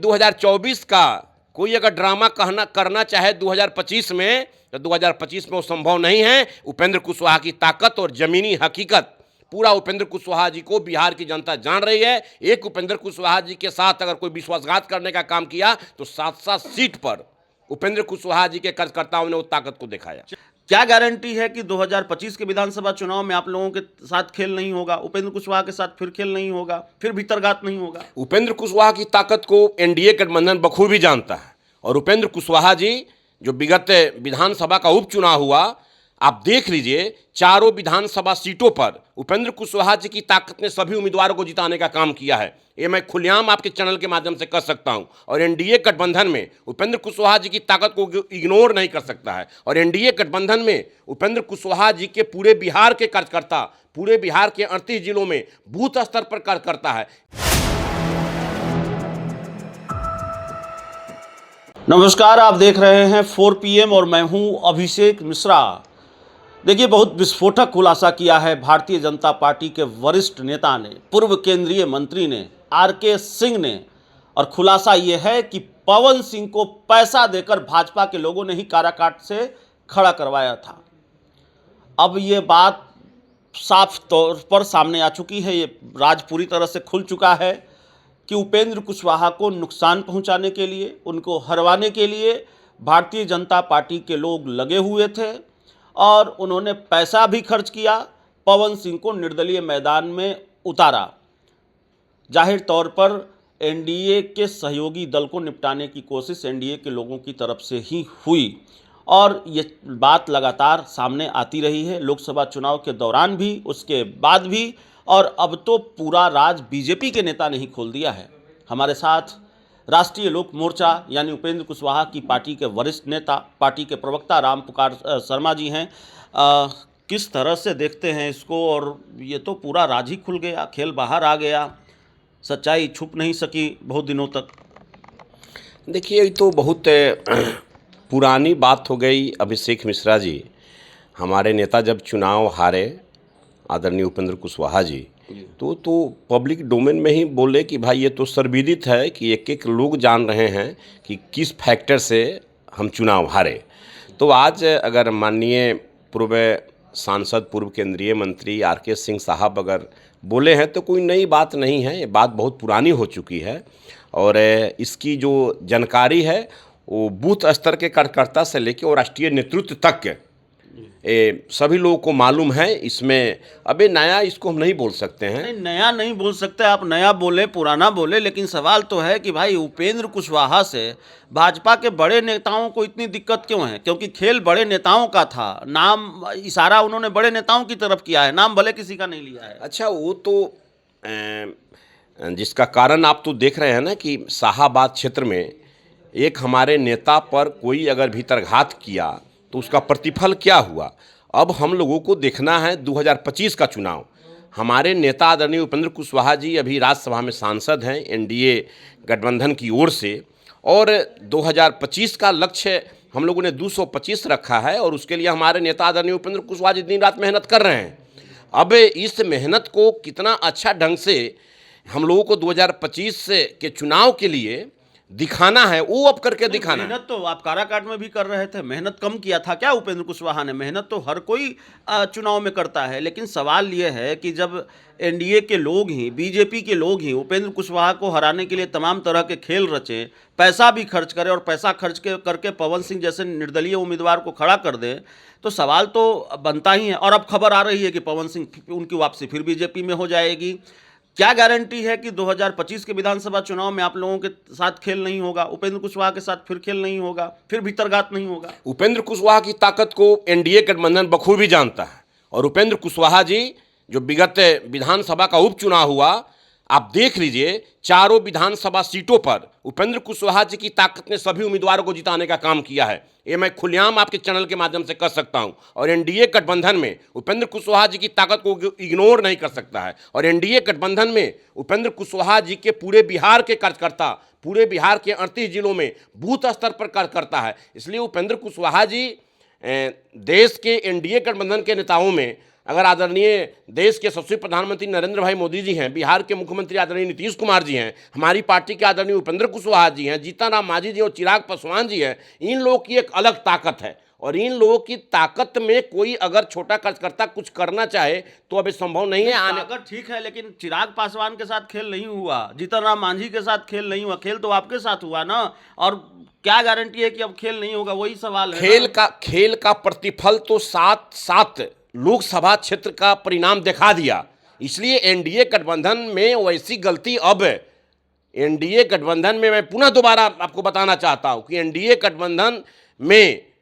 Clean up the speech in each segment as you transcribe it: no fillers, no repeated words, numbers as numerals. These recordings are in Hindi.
2024 का कोई अगर ड्रामा करना चाहे 2025 में, तो 2025 में वो संभव नहीं है। उपेंद्र कुशवाहा की ताकत और जमीनी हकीकत पूरा उपेंद्र कुशवाहा जी को बिहार की जनता जान रही है। एक उपेंद्र कुशवाहा जी के साथ अगर कोई विश्वासघात करने का काम किया तो 7-7 सीट पर उपेंद्र कुशवाहा जी के कार्यकर्ताओं ने वो ताकत को दिखाया। क्या गारंटी है कि 2025 के विधानसभा चुनाव में आप लोगों के साथ खेल नहीं होगा, उपेंद्र कुशवाहा के साथ फिर खेल नहीं होगा, फिर भीतरघात नहीं होगा? उपेंद्र कुशवाहा की ताकत को एनडीए गठबंधन बखूबी जानता है। और उपेंद्र कुशवाहा जी जो विगत विधानसभा का उपचुनाव हुआ, आप देख लीजिए, चारों विधानसभा सीटों पर उपेंद्र कुशवाहा जी की ताकत ने सभी उम्मीदवारों को जिताने का काम किया है। ये मैं खुलेआम आपके चैनल के माध्यम से कर सकता हूं। और एनडीए गठबंधन में उपेंद्र कुशवाहा जी की ताकत को इग्नोर नहीं कर सकता है। और एनडीए गठबंधन में उपेंद्र कुशवाहा जी के पूरे बिहार के कार्यकर्ता, पूरे बिहार के 38 जिलों में बूथ स्तर पर कार्यकर्ता है। नमस्कार, आप देख रहे हैं 4 PM और मैं हूं अभिषेक मिश्रा। देखिए, बहुत विस्फोटक खुलासा किया है भारतीय जनता पार्टी के वरिष्ठ नेता ने, पूर्व केंद्रीय मंत्री ने, RK सिंह ने। और खुलासा ये है कि पवन सिंह को पैसा देकर भाजपा के लोगों ने ही काराकाट से खड़ा करवाया था। अब ये बात साफ तौर पर सामने आ चुकी है, ये राज पूरी तरह से खुल चुका है कि उपेंद्र कुशवाहा को नुकसान पहुंचाने के लिए, उनको हरवाने के लिए भारतीय जनता पार्टी के लोग लगे हुए थे और उन्होंने पैसा भी खर्च किया, पवन सिंह को निर्दलीय मैदान में उतारा। जाहिर तौर पर एनडीए के सहयोगी दल को निपटाने की कोशिश एनडीए के लोगों की तरफ से ही हुई और ये बात लगातार सामने आती रही है, लोकसभा चुनाव के दौरान भी, उसके बाद भी, और अब तो पूरा राज बीजेपी के नेता ने ही खोल दिया है। हमारे साथ राष्ट्रीय लोक मोर्चा यानी उपेंद्र कुशवाहा की पार्टी के वरिष्ठ नेता, पार्टी के प्रवक्ता रामपुकार शर्मा जी हैं। किस तरह से देखते हैं इसको? और ये तो पूरा राज ही खुल गया, खेल बाहर आ गया, सच्चाई छुप नहीं सकी बहुत दिनों तक। देखिए, ये तो बहुत पुरानी बात हो गई अभिषेक मिश्रा जी। हमारे नेता जब चुनाव हारे, आदरणीय उपेंद्र कुशवाहा जी, तो पब्लिक डोमेन में ही बोले कि भाई ये तो सर्वविदित है कि एक एक लोग जान रहे हैं कि किस फैक्टर से हम चुनाव हारे। तो आज अगर माननीय पूर्व सांसद, पूर्व केंद्रीय मंत्री RK सिंह साहब अगर बोले हैं तो कोई नई बात नहीं है, ये बात बहुत पुरानी हो चुकी है। और इसकी जो जानकारी है वो बूथ स्तर के कार्यकर्ता से लेकर और राष्ट्रीय नेतृत्व तक सभी लोगों को मालूम है। इसमें अबे नया इसको हम नहीं बोल सकते हैं। नहीं, नया नहीं बोल सकते आप, नया बोले पुराना बोले, लेकिन सवाल तो है कि भाई उपेंद्र कुशवाहा से भाजपा के बड़े नेताओं को इतनी दिक्कत क्यों है? क्योंकि खेल बड़े नेताओं का था, नाम इशारा उन्होंने बड़े नेताओं की तरफ किया है, नाम भले किसी का नहीं लिया है। अच्छा, वो तो जिसका कारण आप तो देख रहे हैं ना कि शाहाबाद क्षेत्र में एक हमारे नेता पर कोई अगर भीतरघात किया तो उसका प्रतिफल क्या हुआ। अब हम लोगों को देखना है 2025 का चुनाव। हमारे नेता आदरणीय उपेंद्र कुशवाहा जी अभी राज्यसभा में सांसद हैं एनडीए गठबंधन की ओर से, और 2025 का लक्ष्य हम लोगों ने 225 रखा है और उसके लिए हमारे नेता आदरणीय उपेंद्र कुशवाहा जी दिन रात मेहनत कर रहे हैं। अब इस मेहनत को कितना अच्छा ढंग से हम लोगों को 2025 के चुनाव के लिए दिखाना है, वो अब करके दिखाना है। मेहनत तो आप काराकाट में भी कर रहे थे, मेहनत कम किया था क्या उपेंद्र कुशवाहा ने? मेहनत तो हर कोई चुनाव में करता है, लेकिन सवाल ये है कि जब एनडीए के लोग ही, बीजेपी के लोग ही उपेंद्र कुशवाहा को हराने के लिए तमाम तरह के खेल रचें, पैसा भी खर्च करें और पैसा खर्च करके पवन सिंह जैसे निर्दलीय उम्मीदवार को खड़ा कर दें, तो सवाल तो बनता ही है। और अब खबर आ रही है कि पवन सिंह उनकी वापसी फिर बीजेपी में हो जाएगी। क्या गारंटी है कि 2025 के विधानसभा चुनाव में आप लोगों के साथ खेल नहीं होगा, उपेंद्र कुशवाहा के साथ फिर खेल नहीं होगा, फिर भीतरघात नहीं होगा? उपेंद्र कुशवाहा की ताकत को एनडीए गठबंधन बखूबी जानता है। और उपेंद्र कुशवाहा जी जो विगत विधानसभा का उपचुनाव हुआ, आप देख लीजिए, चारों विधानसभा सीटों पर उपेंद्र कुशवाहा जी की ताकत ने सभी उम्मीदवारों को जिताने का काम किया है। ये मैं खुलेआम आपके चैनल के माध्यम से कर सकता हूं। और एनडीए गठबंधन में उपेंद्र कुशवाहा जी की ताकत को इग्नोर नहीं कर सकता है। और एनडीए गठबंधन में उपेंद्र कुशवाहा जी के पूरे बिहार के कार्यकर्ता, पूरे बिहार के 38 जिलों में बूथ स्तर पर कार्यकर्ता है। इसलिए उपेंद्र कुशवाहा जी देश के एनडीए गठबंधन के नेताओं में अगर आदरणीय देश के यशस्वी प्रधानमंत्री नरेंद्र भाई मोदी जी हैं, बिहार के मुख्यमंत्री आदरणीय नीतीश कुमार जी हैं, हमारी पार्टी के आदरणीय उपेंद्र कुशवाहा जी हैं, जीतन राम मांझी जी और चिराग पासवान जी हैं, इन लोगों की एक अलग ताकत है। और इन लोगों की ताकत में कोई अगर छोटा कार्यकर्ता कुछ करना चाहे तो अभी संभव नहीं है। ताकत ठीक है, लेकिन चिराग पासवान के साथ खेल नहीं हुआ, जीतन राम मांझी के साथ खेल नहीं हुआ, खेल तो आपके साथ हुआ ना। और क्या गारंटी है कि अब खेल नहीं होगा, वही सवाल है। खेल का प्रतिफल तो 7 लोकसभा क्षेत्र का परिणाम दिखा दिया। इसलिए एनडीए गठबंधन में वैसी गलती अब एनडीए गठबंधन में, मैं पुनः दोबारा आपको बताना चाहता हूं कि एनडीए गठबंधन में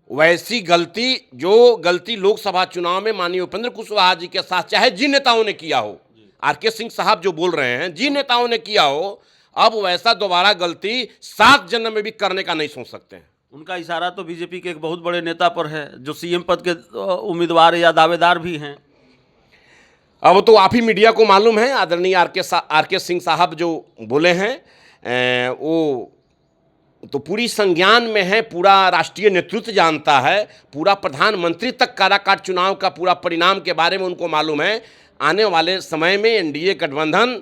वैसी गलती, जो गलती लोकसभा चुनाव में माननीय उपेंद्र कुशवाहा जी के साथ चाहे जिन नेताओं ने किया हो, आरके सिंह साहब जो बोल रहे हैं, जिन नेताओं ने किया हो, अब वैसा दोबारा गलती 7 जन्म में भी करने का नहीं सोच सकते हैं। उनका इशारा तो बीजेपी के एक बहुत बड़े नेता पर है, जो सीएम पद के उम्मीदवार या दावेदार भी हैं। अब तो आप ही मीडिया को मालूम है, आदरणीय आरके सिंह साहब जो बोले हैं वो तो पूरी संज्ञान में है, पूरा राष्ट्रीय नेतृत्व जानता है, पूरा प्रधानमंत्री तक काराकाट चुनाव का पूरा परिणाम के बारे में उनको मालूम है। आने वाले समय में एनडीए गठबंधन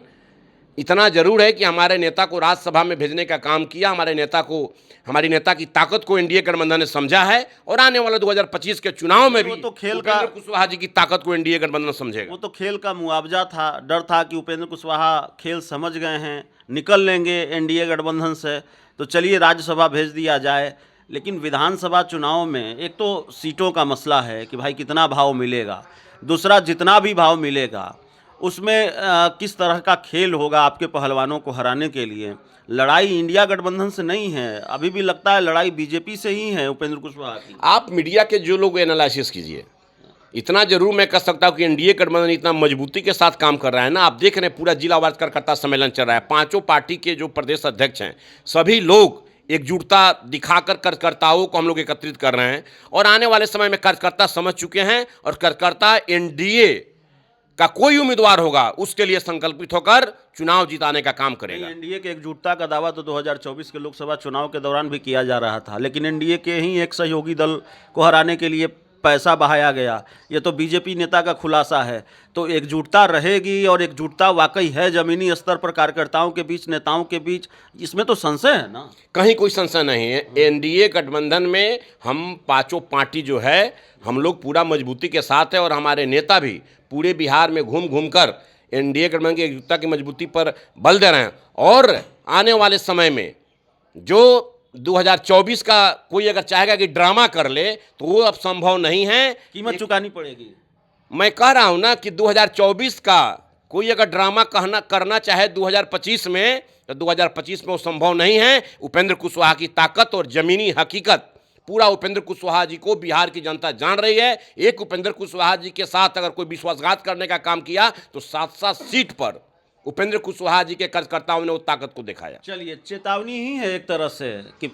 इतना जरूर है कि हमारे नेता को राज्यसभा में भेजने का काम किया, हमारी नेता की ताकत को एनडीए गठबंधन ने समझा है, और आने वाले 2025 के चुनाव में भी तो खेल का उपेंद्र कुशवाहा जी की ताकत को एनडीए गठबंधन समझेगा। वो तो खेल का मुआवजा था, डर था कि उपेंद्र कुशवाहा खेल समझ गए हैं, निकल लेंगे एनडीए गठबंधन से, तो चलिए राज्यसभा भेज दिया जाए। लेकिन विधानसभा चुनाव में एक तो सीटों का मसला है कि भाई कितना भाव मिलेगा, दूसरा जितना भी भाव मिलेगा उसमें किस तरह का खेल होगा आपके पहलवानों को हराने के लिए। लड़ाई इंडिया गठबंधन से नहीं है, अभी भी लगता है लड़ाई बीजेपी से ही है उपेंद्र कुशवाहा की। आप मीडिया के जो लोग एनालिसिस कीजिए, इतना जरूर मैं कह सकता हूं कि एनडीए गठबंधन इतना मजबूती के साथ काम कर रहा है ना। आप देख रहे हैं पूरा जिला वार कार्यकर्ता सम्मेलन चल रहा है, 5 पार्टी के जो प्रदेश अध्यक्ष हैं सभी लोग एकजुटता दिखाकर कार्यकर्ताओं को हम लोग एकत्रित कर रहे हैं, और आने वाले समय में कार्यकर्ता समझ चुके हैं, और कार्यकर्ता एनडीए का कोई उम्मीदवार होगा उसके लिए संकल्पित होकर चुनाव जिताने का काम करेगा। एनडीए के एकजुटता का दावा तो 2024 के लोकसभा चुनाव के दौरान भी किया जा रहा था, लेकिन एनडीए के ही एक सहयोगी दल को हराने के लिए पैसा बहाया गया। ये तो बीजेपी नेता का खुलासा है। तो एकजुटता रहेगी, और एकजुटता वाकई है ज़मीनी स्तर पर कार्यकर्ताओं के बीच, नेताओं के बीच, इसमें तो संशय है ना? कहीं कोई संशय नहीं है। एनडीए गठबंधन में हम 5 पार्टी जो है हम लोग पूरा मजबूती के साथ है, और हमारे नेता भी पूरे बिहार में घूम घूम कर एनडीए गठबंधन की एकजुटता की मजबूती पर बल दे रहे हैं। और आने वाले समय में जो 2024 का कोई अगर चाहेगा कि ड्रामा कर ले तो वो अब संभव नहीं है, कीमत चुकानी पड़ेगी। मैं कह रहा हूं ना कि 2024 का कोई अगर ड्रामा करना चाहे 2025 में, तो 2025 में वो संभव नहीं है। उपेंद्र कुशवाहा की ताकत और जमीनी हकीकत पूरा उपेंद्र कुशवाहा जी को बिहार की जनता जान रही है। एक उपेंद्र कुशवाहा जी के साथ अगर कोई विश्वासघात करने का काम किया तो 7 सीट पर उपेंद्र कुशवाहा जी के कार्यकर्ताओं ने वो ताकत को दिखाया। चलिए, चेतावनी ही है एक तरह से कि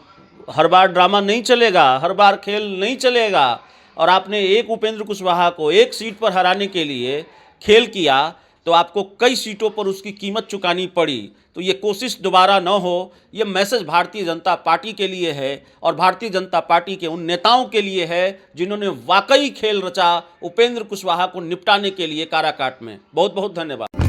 हर बार ड्रामा नहीं चलेगा, हर बार खेल नहीं चलेगा। और आपने एक उपेंद्र कुशवाहा को एक सीट पर हराने के लिए खेल किया तो आपको कई सीटों पर उसकी कीमत चुकानी पड़ी। तो ये कोशिश दोबारा न हो, ये मैसेज भारतीय जनता पार्टी के लिए है, और भारतीय जनता पार्टी के उन नेताओं के लिए है जिन्होंने वाकई खेल रचा उपेंद्र कुशवाहा को निपटाने के लिए काराकाट में। बहुत बहुत धन्यवाद।